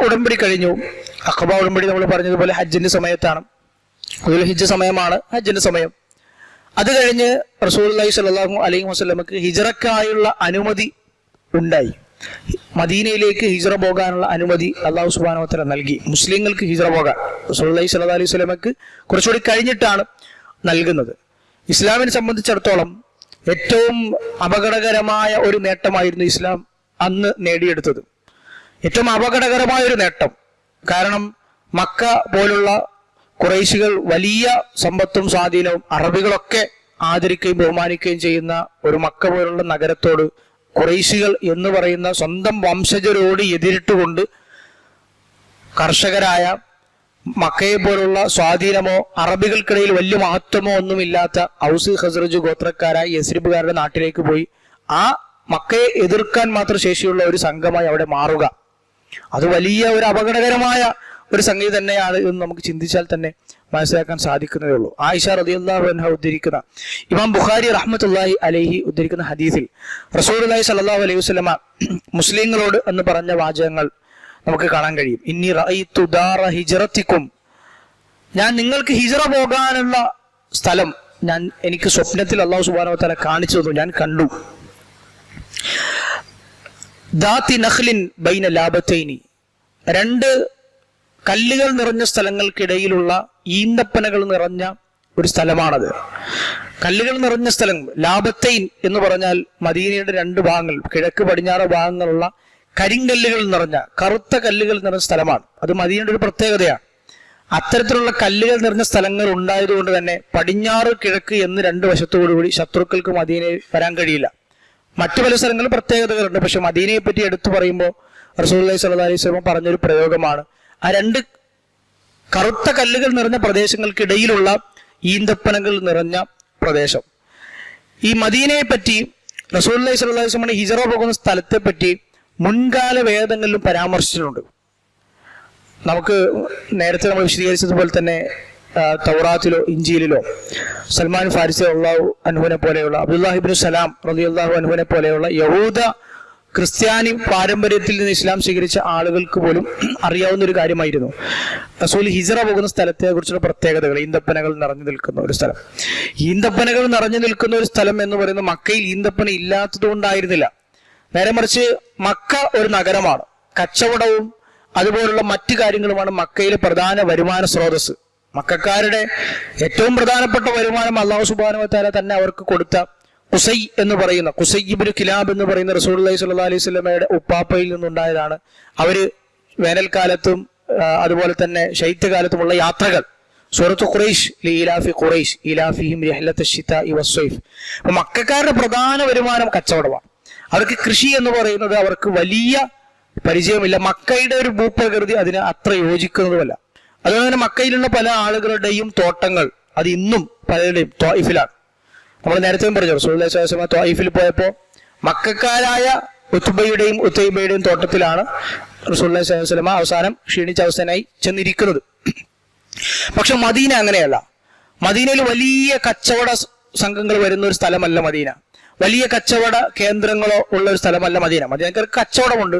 ഉടമ്പടി കഴിഞ്ഞു. അഖബ ഉടമ്പടി നമ്മൾ പറഞ്ഞതുപോലെ ഹജ്ജിന്റെ സമയത്താണ്. ദുൽഹിജ്ജ് സമയമാണ് ഹജ്ജിന്റെ സമയം. അത് കഴിഞ്ഞ് റസൂലുള്ളാഹി സ്വല്ലല്ലാഹു അലൈഹി വസല്ലമക്ക് ഹിജ്റക്കായുള്ള അനുമതി ഉണ്ടായി. മദീനയിലേക്ക് ഹിജ്റ പോകാനുള്ള അനുമതി അല്ലാഹു സുബ്ഹാനഹു വ തആല നൽകി. മുസ്ലിങ്ങൾക്ക് ഹിജ്റ പോകാൻ റസൂലുള്ളാഹി സ്വല്ലല്ലാഹു അലൈഹി വസല്ലമക്ക് കുറച്ചുകൂടി കഴിഞ്ഞിട്ടാണ് നൽകുന്നത്. ഇസ്ലാമിനെ സംബന്ധിച്ചിടത്തോളം ഏറ്റവും അപകടകരമായ ഒരു നേട്ടമായിരുന്നു ഇസ്ലാം അന്ന് നേടിയെടുത്തത്. ഏറ്റവും അപകടകരമായ ഒരു നേട്ടം. കാരണം മക്ക പോലുള്ള ഖുറൈശികൾ വലിയ സമ്പത്തും സ്വാധീനവും അറബികളൊക്കെ ആദരിക്കുകയും ബഹുമാനിക്കുകയും ചെയ്യുന്ന ഒരു മക്ക പോലുള്ള നഗരത്തോട് ഖുറൈശികൾ എന്ന് പറയുന്ന സ്വന്തം വംശജരോട് എതിരിട്ടുകൊണ്ട് കർഷകരായ മക്കയെ പോലുള്ള സ്വാധീനമോ അറബികൾക്കിടയിൽ വലിയ മഹത്വമോ ഒന്നുമില്ലാത്ത ഔസ് ഖസ്റജ് ഗോത്രക്കാരായ യസ്രിബുകാരുടെ നാട്ടിലേക്ക് പോയി ആ മക്കയെ എതിർക്കാൻ മാത്രം ശേഷിയുള്ള ഒരു സംഘമായി അവിടെ മാറുക, അത് വലിയ ഒരു അപകടകരമായ ഒരു സംഗതി തന്നെയാണ് എന്ന് നമുക്ക് ചിന്തിച്ചാൽ തന്നെ മനസ്സിലാക്കാൻ സാധിക്കുന്നതേ ഉള്ളൂ. ആയിഷ റളിയല്ലാഹു അൻഹ ഉദ്ധരിക്കുന്ന, ഇമാം ബുഖാരി റഹ്മത്തുള്ളാഹി അലൈഹി ഉദ്ധരിക്കുന്ന ഹദീസിൽ റസൂലുള്ളാഹി സ്വല്ലല്ലാഹു അലൈഹി വസല്ലമ മുസ്ലിങ്ങളോട് എന്ന് പറഞ്ഞ വാചകങ്ങൾ നമുക്ക് കാണാൻ കഴിയും. ഇന്നി റഅയ്തു ദാറ ഹിജ്റത്തിക്കും, ഞാൻ നിങ്ങൾക്ക് ഹിജ്റ പോകാനുള്ള സ്ഥലം എനിക്ക് സ്വപ്നത്തിൽ അല്ലാഹു സുബ്ഹാനഹു വ തആല കാണിച്ചു തന്നു, ഞാൻ കണ്ടു. ദാത്തി നഖ്ലിൻ ബൈന ലാബത്തൈനി, രണ്ട് കല്ലുകൾ നിറഞ്ഞ സ്ഥലങ്ങൾക്കിടയിലുള്ള ഈന്തപ്പനകൾ നിറഞ്ഞ ഒരു സ്ഥലമാണത്. കല്ലുകൾ നിറഞ്ഞ സ്ഥലം, ലാബത്തൈൻ എന്ന് പറഞ്ഞാൽ മദീനയുടെ രണ്ട് ഭാഗങ്ങൾ, കിഴക്ക് പടിഞ്ഞാറ് ഭാഗങ്ങളുള്ള കരിങ്കല്ലുകൾ നിറഞ്ഞ കറുത്ത കല്ലുകൾ നിറഞ്ഞ സ്ഥലമാണ്. അത് മദീനയുടെ ഒരു പ്രത്യേകതയാണ്. അത്തരത്തിലുള്ള കല്ലുകൾ നിറഞ്ഞ സ്ഥലങ്ങൾ ഉണ്ടായതുകൊണ്ട് തന്നെ പടിഞ്ഞാറ് കിഴക്ക് എന്ന് രണ്ട് വശത്തോടുകൂടി ശത്രുക്കൾക്ക് മദീനയിൽ വരാൻ കഴിയില്ല. മറ്റു പല സ്ഥലങ്ങളിൽ പ്രത്യേകതകളുണ്ട്. പക്ഷെ മദീനയെ പറ്റി എടുത്തു പറയുമ്പോൾ റസൂലുള്ളാഹി സ്വല്ലല്ലാഹു അലൈഹി വസല്ലം പറഞ്ഞൊരു പ്രയോഗമാണ് ആ രണ്ട് കറുത്ത കല്ലുകൾ നിറഞ്ഞ പ്രദേശങ്ങൾക്കിടയിലുള്ള ഈന്തപ്പനകൾ നിറഞ്ഞ പ്രദേശം. ഈ മദീനയെ പറ്റി റസൂലുള്ളാഹി സ്വല്ലല്ലാഹു അലൈഹി വസല്ലം ഹിജ്റ പോകുന്ന സ്ഥലത്തെ പറ്റി മുൻകാല വേദങ്ങളിലും പരാമർശിച്ചിട്ടുണ്ട്. നമുക്ക് നേരത്തെ നമ്മൾ വിശദീകരിച്ചതുപോലെ തന്നെ തൗറാത്തിലോ ഇഞ്ചീലിലോ സൽമാൻ ഫാരിസി റളിയല്ലാഹു അൻഹുവിനെ പോലെയുള്ള, അബ്ദുല്ലാഹി ഇബ്നു സലാം റളിയല്ലാഹു അൻഹുവിനെ പോലെയുള്ള യഹൂദ ക്രിസ്ത്യാനി പാരമ്പര്യത്തിൽ നിന്ന് ഇസ്ലാം സ്വീകരിച്ച ആളുകൾക്ക് പോലും അറിയാവുന്ന ഒരു കാര്യമായിരുന്നു റസൂൽ ഹിജ്റ പോകുന്ന സ്ഥലത്തെ കുറിച്ചുള്ള പ്രത്യേകതകൾ. ഈന്തപ്പനകൾ നിറഞ്ഞു നിൽക്കുന്ന ഒരു സ്ഥലം, ഈന്തപ്പനകൾ നിറഞ്ഞു നിൽക്കുന്ന ഒരു സ്ഥലം എന്ന് പറയുന്നത് മക്കയിൽ ഈന്തപ്പന ഇല്ലാത്തത് കൊണ്ടായിരുന്നില്ല. നേരെ മറിച്ച് മക്ക ഒരു നഗരമാണ്. കച്ചവടവും അതുപോലുള്ള മറ്റു കാര്യങ്ങളുമാണ് മക്കയിലെ പ്രധാന വരുമാന സ്രോതസ്. മക്കക്കാരുടെ ഏറ്റവും പ്രധാനപ്പെട്ട വരുമാനം അല്ലാഹു സുബ്ഹാനഹു വ തആല തന്നെ അവർക്ക് കൊടുത്ത ഖുസൈ എന്ന് പറയുന്ന, ഖുസൈ ഇബ്നു കിലാബ് എന്ന് പറയുന്ന റസൂലുള്ളാഹി സ്വല്ലല്ലാഹു അലൈഹി വസല്ലമയുടെ ഉപ്പാപ്പയിൽ നിന്നുണ്ടായതാണ്. അവര് വേനൽക്കാലത്തും അതുപോലെ തന്നെ ശൈത്യകാലത്തുമുള്ള യാത്രകൾ, സൂറത്ത് ഖുറൈശ് ലീലാഫി ഖുറൈശ് ഈലാഫിഹിം റിഹ്ലത്തശ് ശിതാഇ വസ്സൈഫ്. അപ്പോൾ മക്കക്കാരുടെ പ്രധാന വരുമാനം കച്ചവടമാണ്. അവർക്ക് കൃഷി എന്ന് പറയുന്നത് അവർക്ക് വലിയ പരിചയമില്ല. മക്കയുടെ ഒരു ഭൂപ്രകൃതി അതിന് അത്ര യോജിക്കുന്നതുമല്ല. അതുകൊണ്ട് തന്നെ മക്കയിലുള്ള പല ആളുകളുടെയും തോട്ടങ്ങൾ അത് ഇന്നും പലരുടെയും ത്വായിഫിലാണ്. നമ്മൾ നേരത്തെ പറഞ്ഞു റസൂലുള്ളാഹി സ്വല്ലല്ലാഹു അലൈഹി വസല്ലം ത്വായിഫിൽ പോയപ്പോൾ മക്കക്കാരായ ഉത്ബയുടെയും ഉത്തൈബയുടെയും തോട്ടത്തിലാണ് റസൂലുള്ളാഹി സ്വല്ലല്ലാഹു അലൈഹി വസല്ലം അവസാനം ക്ഷീണിച്ച അവസ്ഥനായി ചെന്നിരിക്കുന്നത്. പക്ഷെ മദീന അങ്ങനെയല്ല. മദീനയിൽ വലിയ കച്ചവട സംഘങ്ങൾ വരുന്ന ഒരു സ്ഥലമല്ല മദീന. വലിയ കച്ചവട കേന്ദ്രങ്ങളോ ഉള്ള ഒരു സ്ഥലമല്ല മദീന. മദീനക്കാർക്ക് കച്ചവടമുണ്ട്.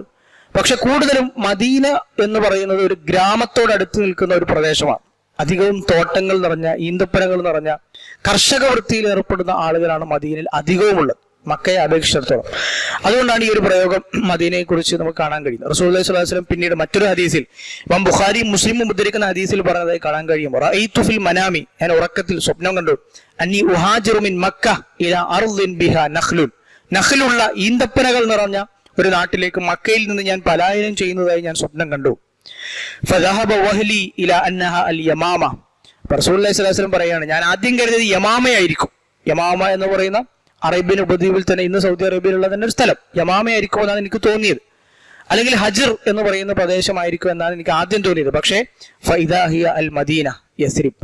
പക്ഷെ കൂടുതലും മദീന എന്ന് പറയുന്നത് ഒരു ഗ്രാമത്തോടടുത്ത് നിൽക്കുന്ന ഒരു പ്രദേശമാണ്. അധികവും തോട്ടങ്ങൾ നിറഞ്ഞ, ഈന്തപ്പനകൾ നിറഞ്ഞ കർഷക വൃത്തിയിൽ ഏർപ്പെടുന്ന ആളുകളാണ് മദീനയിൽ അധികവും ഉള്ളത്, മക്കയെ അപേക്ഷിച്ചിടത്തോളം. അതുകൊണ്ടാണ് ഈ ഒരു പ്രയോഗം മദീനയെ കുറിച്ച് നമുക്ക് കാണാൻ കഴിയുന്നത്. റസൂലുള്ളാഹി സ്വല്ലല്ലാഹു അലൈഹി വസല്ലം പിന്നീട് മറ്റൊരു ഹദീസിൽ, ഇമാം ബുഖാരിയും മുസ്ലിമും ഉദ്ധരിക്കുന്ന ഹദീസിൽ പറഞ്ഞതായി കാണാൻ കഴിയും. റഅയ്തു ഫിൽ മനാമി, ഞാൻ ഉറക്കത്തിൽ സ്വപ്നം കണ്ടു, അന്നി ഉഹാജിറു മിൻ മക്ക ഇലാ അർളിൻ ബിഹാ നഖ്ലുൻ, നഖ്ലുള്ള ഈന്തപ്പനകൾ നിറഞ്ഞ ഒരു നാട്ടിലേക്ക് മക്കയിൽ നിന്ന് ഞാൻ പലായനം ചെയ്യുന്നതായി ഞാൻ സ്വപ്നം കണ്ടു. ഫദഹബ വഹ്ലി ഇലാ അന്നഹ അൽ യമാമ. റസൂലുള്ളാഹി സ്വല്ലല്ലാഹു അലൈഹി വസല്ലം പറയാണ്, ഞാൻ ആദ്യം കരുതിയത് യമാമയായിരിക്കും. യമാമ എന്ന് പറയുന്ന അറേബ്യൻ ഉപദ്വീപിൽ തന്നെ, ഇന്ന് സൗദി അറേബ്യയിലുള്ള തന്നെ ഒരു സ്ഥലം, യമാമയായിരിക്കും എന്നാണ് എനിക്ക് തോന്നിയത്. അല്ലെങ്കിൽ ഹജർ എന്ന് പറയുന്ന പ്രദേശമായിരിക്കും എന്നാണ് എനിക്ക് ആദ്യം തോന്നിയത്. പക്ഷേ ഫൈദാ ഹിയ അൽ മദീന യസ്രിബ്,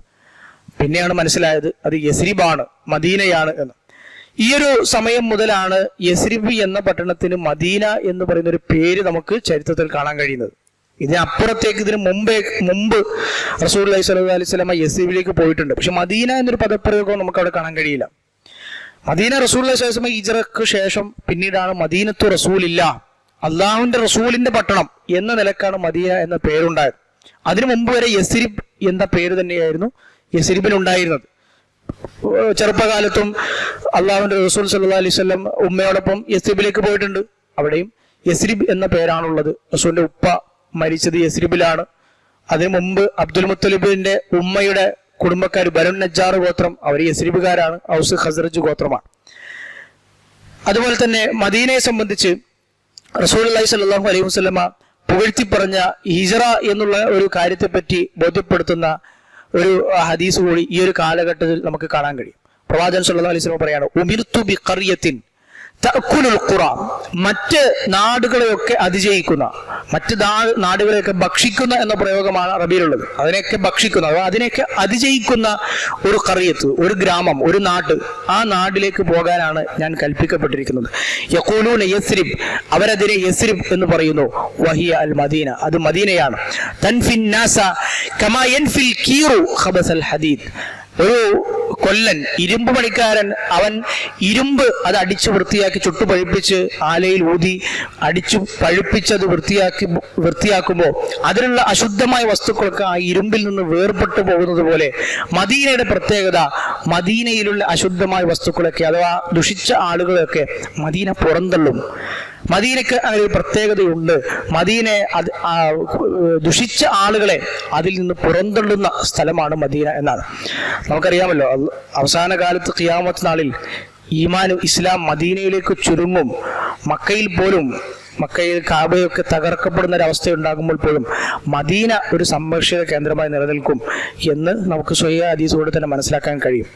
പിന്നെയാണ് മനസ്സിലായത് അത് യസ്രിബാണ്, മദീനയാണ് എന്ന്. ഈ ഒരു സമയം മുതലാണ് യസ്രിബ് എന്ന പട്ടണത്തിന് മദീന എന്ന് പറയുന്ന ഒരു പേര് നമുക്ക് ചരിത്രത്തിൽ കാണാൻ കഴിയുന്നത്. ഇതിനപ്പുറത്തേക്ക് ഇതിന് മുമ്പ് റസൂലുള്ളാഹി സ്വല്ലല്ലാഹു അലൈഹി വസല്ലം യസ്രിബിലേക്ക് പോയിട്ടുണ്ട്. പക്ഷെ മദീന എന്നൊരു പദപ്രയോഗം നമുക്ക് അവിടെ കാണാൻ കഴിയില്ല. മദീന റസൂലുള്ളാഹി സ്വല്ലല്ലാഹു അലൈഹി വസല്ലം ഹിജ്റക്ക് ശേഷം പിന്നീടാണ് മദീനത്തു റസൂലില്ലാ, അള്ളാഹുവിന്റെ റസൂലിന്റെ പട്ടണം എന്ന നിലക്കാണ് മദീന എന്ന പേരുണ്ടായത്. അതിനു മുമ്പ് വരെ യസ്രിബ് എന്ന പേര് തന്നെയായിരുന്നു യസ്രിബിനുണ്ടായിരുന്നത്. ചെറുപ്പകാലത്തും അള്ളാഹുവിന്റെ റസൂൽ സല്ലല്ലാഹു അലൈഹി വസല്ലം ഉമ്മയോടൊപ്പം യസ്രിബിലേക്ക് പോയിട്ടുണ്ട്. അവിടെയും യസ്രിബ് എന്ന പേരാണുള്ളത്. റസൂലിന്റെ ഉപ്പ മരിച്ചത് യസ്രിബിലാണ്. അതിനു മുമ്പ് അബ്ദുൽ മുത്തലിബിന്റെ ഉമ്മയുടെ കുടുംബക്കാർ ബനു നജ്ജാർ ഗോത്രം, അവർ യസ്രിബുകാരാണ്, ഔസ് ഖസ്റജ് ഗോത്രമാണ്. അതുപോലെ തന്നെ മദീനയെ സംബന്ധിച്ച് റസൂലുള്ളാഹി സ്വല്ലല്ലാഹു അലൈഹി വസല്ലമ പുകഴ്ത്തി പറഞ്ഞ ഹിജ്റ എന്നുള്ള ഒരു കാര്യത്തെപ്പറ്റി ബോധ്യപ്പെടുത്തുന്ന ഒരു ഹദീസ് കൂടി ഈ ഒരു കാലഘട്ടത്തിൽ നമുക്ക് കാണാൻ കഴിയും. പ്രവാചകൻ സല്ലല്ലാഹു അലൈഹി വസല്ലം പറയാണ്, ഉമിർതു ബിഖറിയത്തിൻ തഅക്കുലുൽ ഖുറ, മറ്റ് നാടുകളെയൊക്കെ അതിജയിക്കുന്ന, മറ്റ് നാടുകളെയൊക്കെ ഭക്ഷിക്കുന്ന എന്ന പ്രയോഗമാണ് അറബിയിലുള്ളത്. അതിനെയൊക്കെ ഭക്ഷിക്കുന്ന, അതിനെയൊക്കെ അതിജയിക്കുന്ന ഒരു ഖറിയത്ത്, ഒരു ഗ്രാമം, ഒരു നാട്, ആ നാട്ടിലേക്ക് പോകാനാണ് ഞാൻ കൽപ്പിക്കപ്പെട്ടിരിക്കുന്നത്. യഖൂലൂന യസ്രിബ്, അവരതിനെ യസ്രിബ് എന്ന് പറയുന്നു. വഹിയ അൽ മദീന, അത് മദീനയാണ്. തൻഫിൻ നാസ കമാ യൻഫിൽ കീറു ഖബസൽ ഹദീദ്, ഒരു കൊല്ലൻ, ഇരുമ്പ് പണിക്കാരൻ, അവൻ ഇരുമ്പ് അത് അടിച്ചു വൃത്തിയാക്കി ചുട്ടു പഴുപ്പിച്ച് ആലയിൽ ഊതി അടിച്ചു പഴുപ്പിച്ചത് വൃത്തിയാക്കുമ്പോൾ അതിലുള്ള അശുദ്ധമായ വസ്തുക്കളൊക്കെ ആ ഇരുമ്പിൽ നിന്ന് വേർപെട്ടു പോകുന്നത് പോലെ മദീനയുടെ പ്രത്യേകത, മദീനയിലുള്ള അശുദ്ധമായ വസ്തുക്കളൊക്കെ അഥവാ ദുഷിച്ച ആളുകളെയൊക്കെ മദീന പുറന്തള്ളും. മദീനയ്ക്ക് അങ്ങനെ ഒരു പ്രത്യേകതയുണ്ട്. മദീനെ ദുഷിച്ച ആളുകളെ അതിൽ നിന്ന് പുറന്തള്ളുന്ന സ്ഥലമാണ് മദീന എന്നാണ്. നമുക്കറിയാമല്ലോ, അവസാന കാലത്ത് ഖിയാമത്ത് നാളിൽ ഈമാനും ഇസ്ലാം മദീനയിലേക്ക് ചുരുങ്ങും. മക്കയിൽ കാബയൊക്കെ തകർക്കപ്പെടുന്ന ഒരവസ്ഥ ഉണ്ടാകുമ്പോൾ പോലും മദീന ഒരു സംരക്ഷിത കേന്ദ്രമായി നിലനിൽക്കും എന്ന് നമുക്ക് സ്വഹീഹ് ഹദീസിലൂടെ തന്നെ മനസ്സിലാക്കാൻ കഴിയും.